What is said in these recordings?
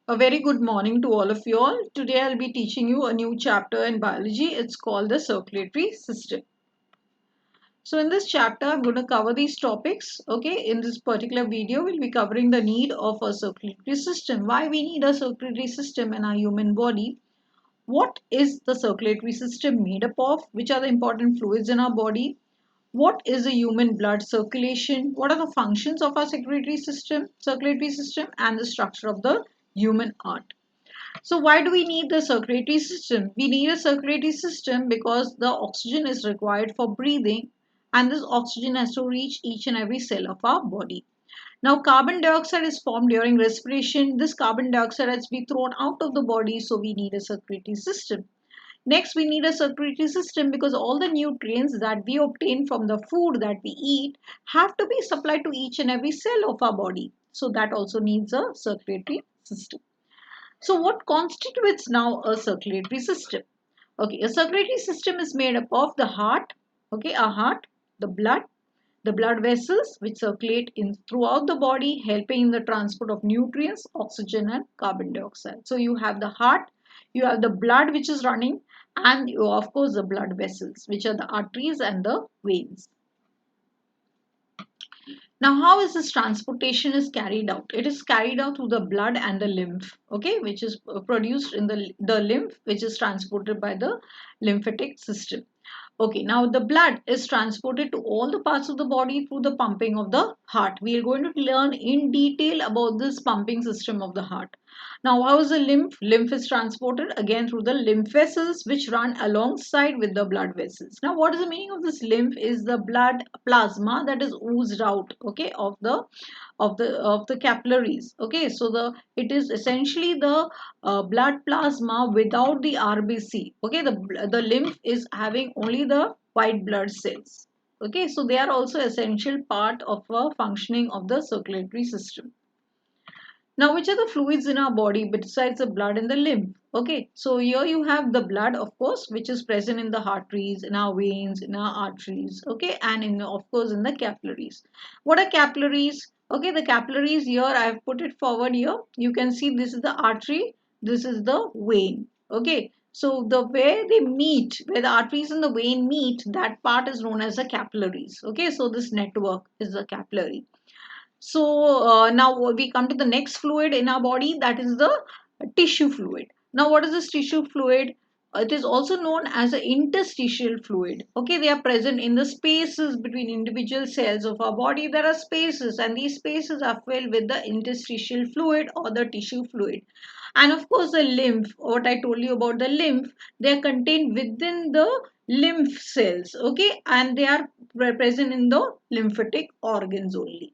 A very good morning to all of you all. Today I'll be teaching you a new chapter in biology. It's called the circulatory system. So in this chapter, I'm going to cover these topics. Okay, in this particular video, we'll be covering the need of a circulatory system. Why we need a circulatory system in our human body. What is the circulatory system made up of? Which are the important fluids in our body? What is the human blood circulation? What are the functions of our circulatory system, and the structure of the human heart? So why do we need the circulatory system? We need a circulatory system because the oxygen is required for breathing, and this oxygen has to reach each and every cell of our body. Now carbon dioxide is formed during respiration. This carbon dioxide has to be thrown out of the body, so we need a circulatory system. Next, we need a circulatory system because all the nutrients that we obtain from the food that we eat have to be supplied to each and every cell of our body. So that also needs a circulatory system. So what constitutes now a circulatory system? Okay, a circulatory system is made up of the heart, okay, our heart, the blood vessels which circulate in throughout the body, helping in the transport of nutrients, oxygen and carbon dioxide. So you have the heart, you have the blood which is running, and you of course the blood vessels which are the arteries and the veins. Now, how is this transportation is carried out? It is carried out through the blood and the lymph, okay, which is produced in the lymph, which is transported by the lymphatic system. Okay, now the blood is transported to all the parts of the body through the pumping of the heart. We are going to learn in detail about this pumping system of the heart. Now, how is the lymph? Lymph is transported again through the lymph vessels which run alongside with the blood vessels. Now, what is the meaning of this lymph? Is the blood plasma that is oozed out, okay, of the capillaries. Okay, so it is essentially the blood plasma without the RBC. Okay, the lymph is having only the white blood cells. Okay, so they are also essential part of a functioning of the circulatory system. Now, which are the fluids in our body besides the blood and the lymph? Okay, so here you have the blood, of course, which is present in the arteries, in our veins, in our arteries, okay, and in, of course, in the capillaries. What are capillaries? Okay, the capillaries here, I have put it forward here. You can see this is the artery, this is the vein. Okay, so the way they meet, where the arteries and the vein meet, that part is known as the capillaries. Okay, so this network is the capillary. So now we come to the next fluid in our body, that is the tissue fluid. Now what is this tissue fluid? It is also known as the interstitial fluid. Okay, they are present in the spaces between individual cells of our body. There are spaces, and these spaces are filled with the interstitial fluid or the tissue fluid. And of course the lymph, what I told you about the lymph, they are contained within the lymph cells, okay, and they are present in the lymphatic organs only.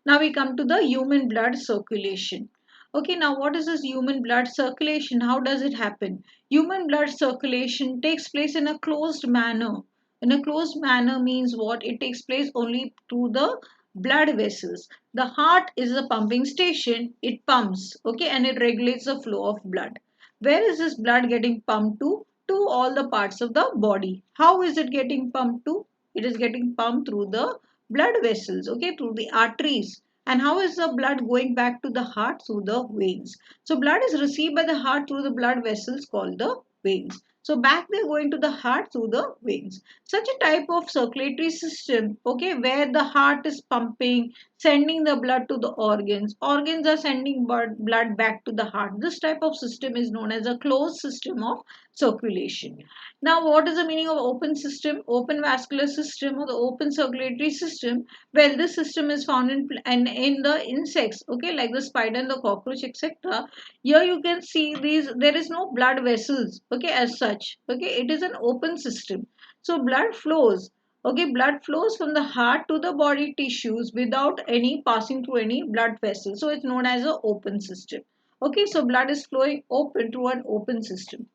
Now we come to the human blood circulation. Okay, now what is this human blood circulation? How does it happen? Human blood circulation takes place in a closed manner. In a closed manner means what? It takes place only through the blood vessels. The heart is a pumping station. It pumps, okay, and it regulates the flow of blood. Where is this blood getting pumped to? To all the parts of the body. How is it getting pumped to? It is getting pumped through the blood vessels, okay, through the arteries. And how is the blood going back to the heart? Through the veins. So blood is received by the heart through the blood vessels called the veins. So back they're going to the heart through the veins. Such a type of circulatory system, okay, where the heart is pumping, sending the blood to the organs. Organs are sending blood back to the heart. This type of system is known as a closed system of circulation. Now, what is the meaning of open system? Open vascular system or the open circulatory system? Well, this system is found in the insects, okay, like the spider and the cockroach, etc. Here you can see these, there is no blood vessels, okay, as such, okay, it is an open system. So blood flows, okay, blood flows from the heart to the body tissues without any passing through any blood vessel. So it's known as an open system. Okay, so blood is flowing open through an open system.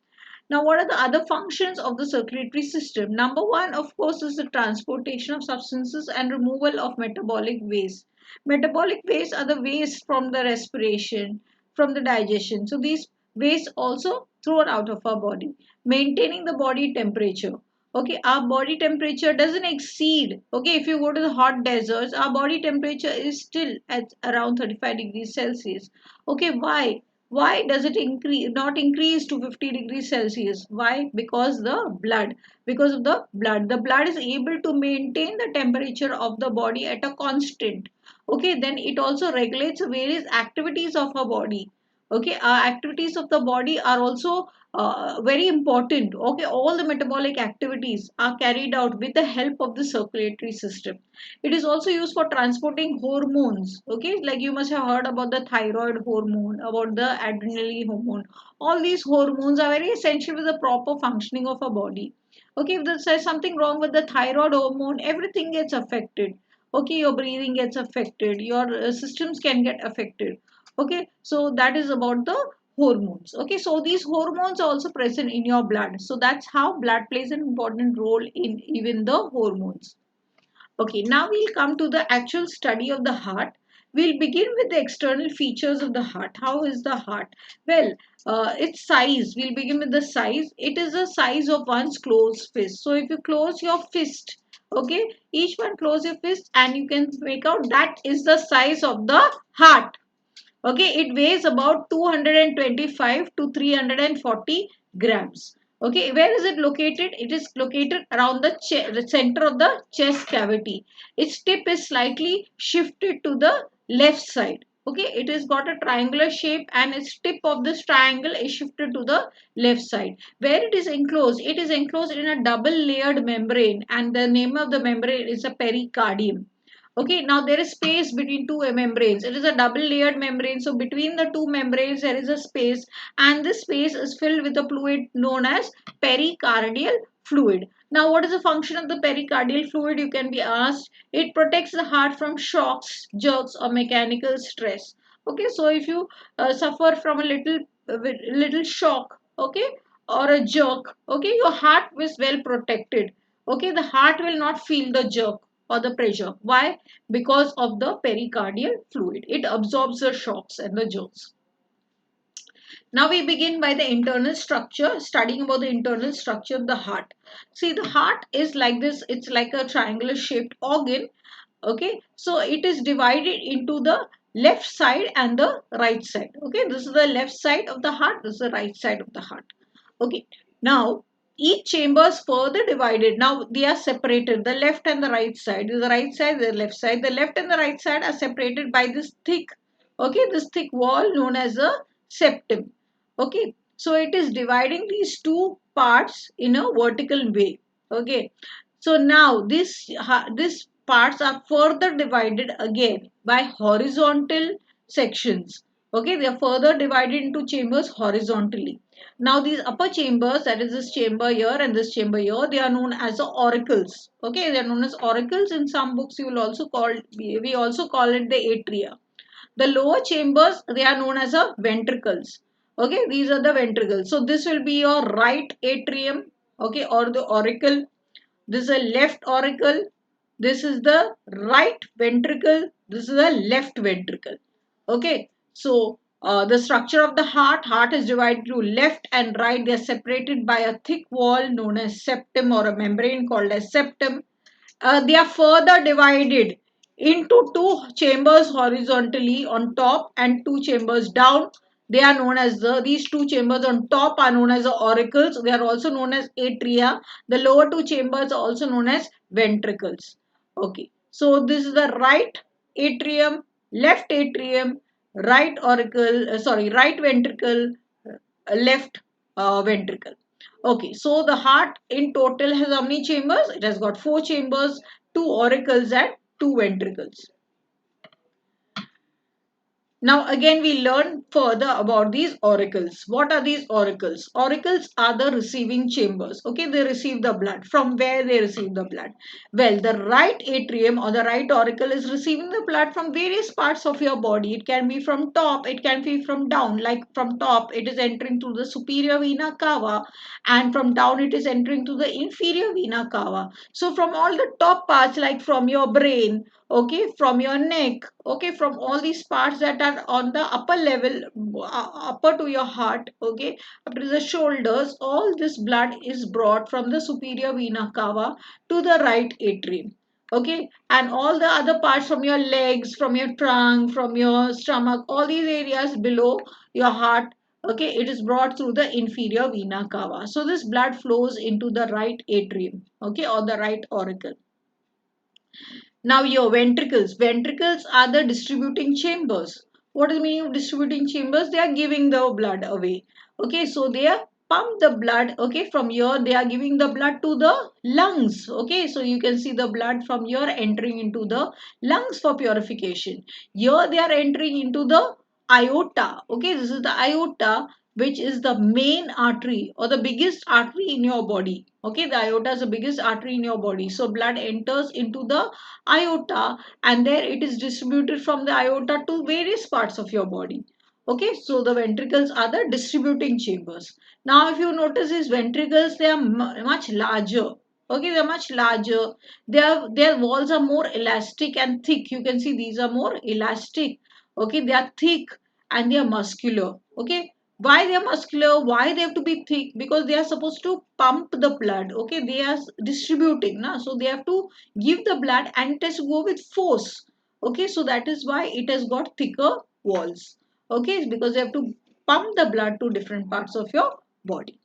Now, what are the other functions of the circulatory system? Number one, of course, is the transportation of substances and removal of metabolic waste. Metabolic waste are the waste from the respiration, from the digestion. So, these waste also thrown out of our body. Maintaining the body temperature. Okay, our body temperature doesn't exceed. Okay, if you go to the hot deserts, our body temperature is still at around 35 degrees Celsius. Okay, why does it increase, not increase to 50 degrees Celsius? Why? Because of the blood is able to maintain the temperature of the body at a constant. Okay, then it also regulates various activities of our body. Okay, our activities of the body are also very important. Okay, all the metabolic activities are carried out with the help of the circulatory system. It is also used for transporting hormones. Okay, like you must have heard about the thyroid hormone, about the adrenaline hormone. All these hormones are very essential for the proper functioning of a body. Okay, if there's something wrong with the thyroid hormone, everything gets affected. Okay, your breathing gets affected, your systems can get affected. Okay, so that is about the hormones. Okay, so these hormones are also present in your blood, so that's how blood plays an important role in even the hormones. Okay, now we'll come to the actual study of the heart. We'll begin with the external features of the heart. How is the heart? Well, its size. We'll begin with the size. It is the size of one's closed fist. So if you close your fist, okay, each one close your fist and you can make out that is the size of the heart. Okay, it weighs about 225 to 340 grams. Okay, where is it located? It is located around the center of the chest cavity. Its tip is slightly shifted to the left side. Okay, it has got a triangular shape and its tip of this triangle is shifted to the left side. Where it is enclosed in a double layered membrane, and the name of the membrane is a pericardium. Okay, now there is space between two membranes. It is a double layered membrane. So between the two membranes, there is a space, and this space is filled with a fluid known as pericardial fluid. Now, what is the function of the pericardial fluid? You can be asked. It protects the heart from shocks, jerks, or mechanical stress. Okay, so if you suffer from a little shock, okay, or a jerk, okay, your heart is well protected. Okay, the heart will not feel the jerk or the pressure. Why? Because of the pericardial fluid. It absorbs the shocks and the jerks. Now we begin by the internal structure, studying about the internal structure of the heart. See, the heart is like this. It's like a triangular shaped organ. Okay, so it is divided into the left side and the right side. Okay, this is the left side of the heart. This is the right side of the heart. Okay, now each chamber is further divided. Now they are separated. The left and the right side. The right side, the left side. The left and the right side are separated by this thick, okay, this thick wall known as a septum. Okay, so it is dividing these two parts in a vertical way. Okay, so now this parts are further divided again by horizontal sections. Okay, they are further divided into chambers horizontally. Now these upper chambers, that is this chamber here and this chamber here, they are known as the auricles. Okay, they are known as auricles. In some books you will also call, we also call it the atria. The lower chambers, they are known as the ventricles. Okay, these are the ventricles. So this will be your right atrium, okay, or the auricle. This is a left auricle. This is the right ventricle. This is the left ventricle. Okay, so the structure of the heart is divided to left and right. They are separated by a thick wall known as septum, or a membrane called as septum. They are further divided into two chambers horizontally on top and two chambers down. They are known as these two chambers on top are known as the auricles. They are also known as atria. The lower two chambers are also known as ventricles. Okay, so this is the right atrium, left atrium, right auricle, right ventricle, left ventricle. Okay, so the heart in total has how many chambers? It has got four chambers, two auricles and two ventricles. Now again we learn further about these auricles. What are these auricles? Auricles are the receiving chambers. Okay, they receive the blood. From where they receive the blood? Well, the right atrium or the right auricle is receiving the blood from various parts of your body. It can be from top, it can be from down. Like from top, it is entering through the superior vena cava, and from down it is entering to the inferior vena cava. So from all the top parts, like from your brain, okay, from your neck, okay, from all these parts that are on the upper level, upper to your heart, okay, up to the shoulders, all this blood is brought from the superior vena cava to the right atrium. Okay, and all the other parts from your legs, from your trunk, from your stomach, all these areas below your heart, okay, it is brought through the inferior vena cava. So this blood flows into the right atrium, okay, or the right auricle. Now your ventricles. Ventricles are the distributing chambers. What is the meaning of distributing chambers? They are giving the blood away. Okay, so they are pump the blood. Okay, from here they are giving the blood to the lungs. Okay, so you can see the blood from here entering into the lungs for purification. Here they are entering into the aorta. Okay, this is the aorta, which is the main artery or the biggest artery in your body. Okay, the aorta is the biggest artery in your body. So blood enters into the aorta, and there it is distributed from the aorta to various parts of your body. Okay, so the ventricles are the distributing chambers. Now if you notice these ventricles, they are much larger. Okay, they are much larger. Their walls are more elastic and thick. You can see these are more elastic. Okay, they are thick and they are muscular. Okay, why they are muscular, why they have to be thick? Because they are supposed to pump the blood. Okay, they are distributing now, so they have to give the blood and it has to go with force. Okay, so that is why it has got thicker walls. Okay, because they have to pump the blood to different parts of your body.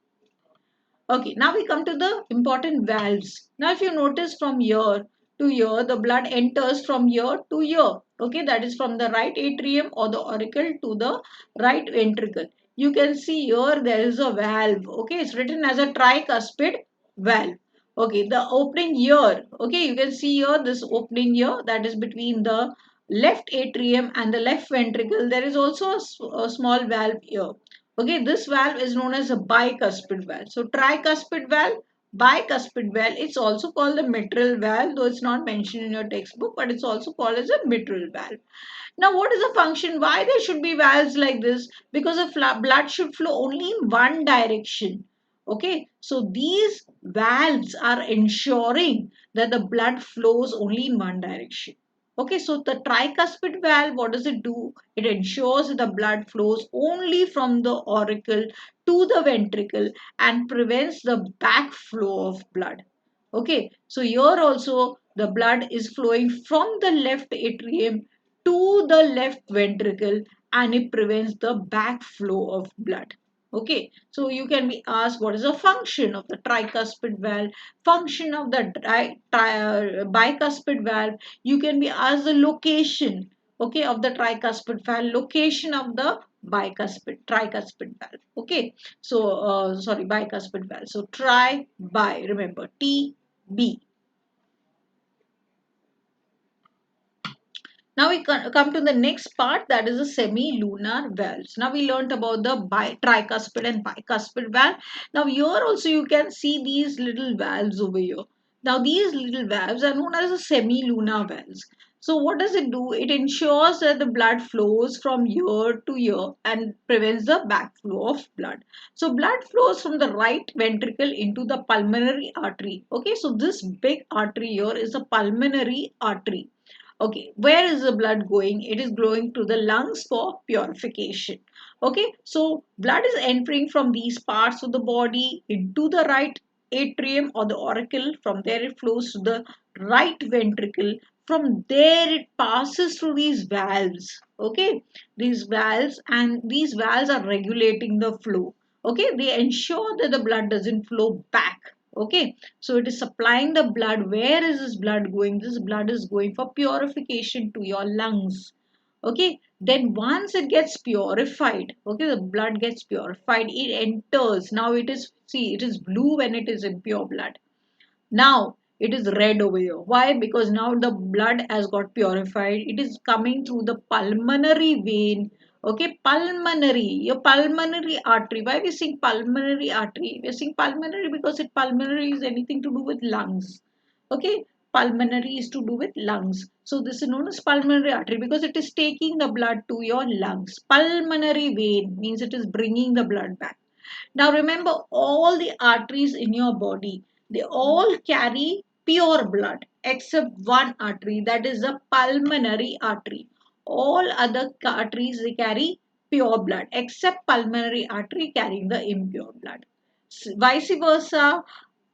Okay, now we come to the important valves. Now if you notice from here to here, the blood enters from here to here. Okay, that is from the right atrium or the auricle to the right ventricle. You can see here there is a valve. Okay, it's written as a tricuspid valve. Okay, the opening here. Okay, you can see here this opening here, that is between the left atrium and the left ventricle. There is also a small valve here. Okay, this valve is known as a bicuspid valve. So tricuspid valve, bicuspid valve, it's also called the mitral valve, though it's not mentioned in your textbook, but it's also called as a mitral valve. Now, what is the function? Why there should be valves like this? Because the blood should flow only in one direction. Okay, so these valves are ensuring that the blood flows only in one direction. Okay, so the tricuspid valve, what does it do? It ensures that the blood flows only from the auricle to the ventricle and prevents the backflow of blood. Okay, so here also the blood is flowing from the left atrium to the left ventricle and it prevents the backflow of blood. Okay, so you can be asked what is the function of the tricuspid valve, function of the bicuspid valve. You can be asked the location, okay, of the tricuspid valve, location of the tricuspid valve. Okay, so sorry, bicuspid valve. So bi, remember TB. Now we come to the next part, that is the semi-lunar valves. Now we learnt about the tricuspid and bicuspid valve. Now here also you can see these little valves over here. Now these little valves are known as the semi-lunar valves. So what does it do? It ensures that the blood flows from here to here and prevents the backflow of blood. So blood flows from the right ventricle into the pulmonary artery. Okay, so this big artery here is a pulmonary artery. Okay, where is the blood going? It is going to the lungs for purification. Okay, so blood is entering from these parts of the body into the right atrium or the auricle. From there it flows to the right ventricle. From there it passes through these valves. Okay, these valves, and these valves are regulating the flow. Okay, they ensure that the blood doesn't flow back. Okay, so it is supplying the blood. Where is this blood going? This blood is going for purification to your lungs. Okay, then once it gets purified, okay, the blood gets purified, it enters. Now it is, see, it is blue when it is in pure blood. Now it is red over here. Why? Because now the blood has got purified. It is coming through the pulmonary vein. Okay, pulmonary, your pulmonary artery. Why we saying pulmonary artery? We are saying pulmonary because pulmonary is anything to do with lungs. Okay, pulmonary is to do with lungs. So this is known as pulmonary artery because it is taking the blood to your lungs. Pulmonary vein means it is bringing the blood back. Now remember, all the arteries in your body, they all carry pure blood except one artery, that is the pulmonary artery. All other arteries, they carry pure blood, except pulmonary artery carrying the impure blood. Vice versa,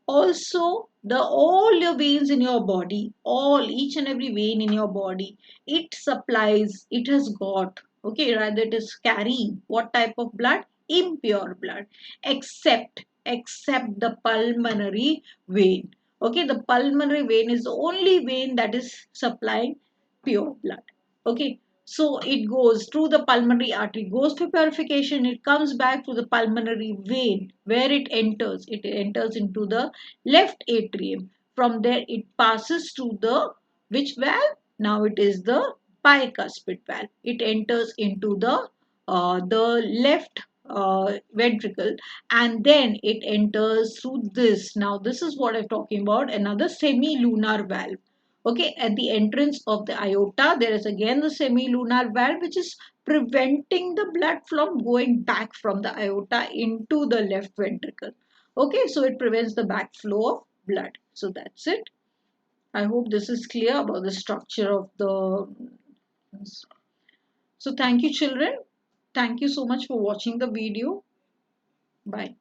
also the all your veins in your body, all each and every vein in your body, it supplies, it has got, okay, rather it is carrying what type of blood? Impure blood, except the pulmonary vein. Okay, the pulmonary vein is the only vein that is supplying pure blood. Okay, so it goes through the pulmonary artery, goes for purification, it comes back to the pulmonary vein where it enters. It enters into the left atrium. From there, it passes to the which valve? Now it is the bicuspid valve. It enters into the left ventricle, and then it enters through this. Now this is what I'm talking about. Another semilunar valve. Okay, at the entrance of the aorta, there is again the semilunar valve, which is preventing the blood from going back from the aorta into the left ventricle. Okay, so it prevents the backflow of blood. So that's it. I hope this is clear about the structure of the. So thank you, children. Thank you so much for watching the video. Bye.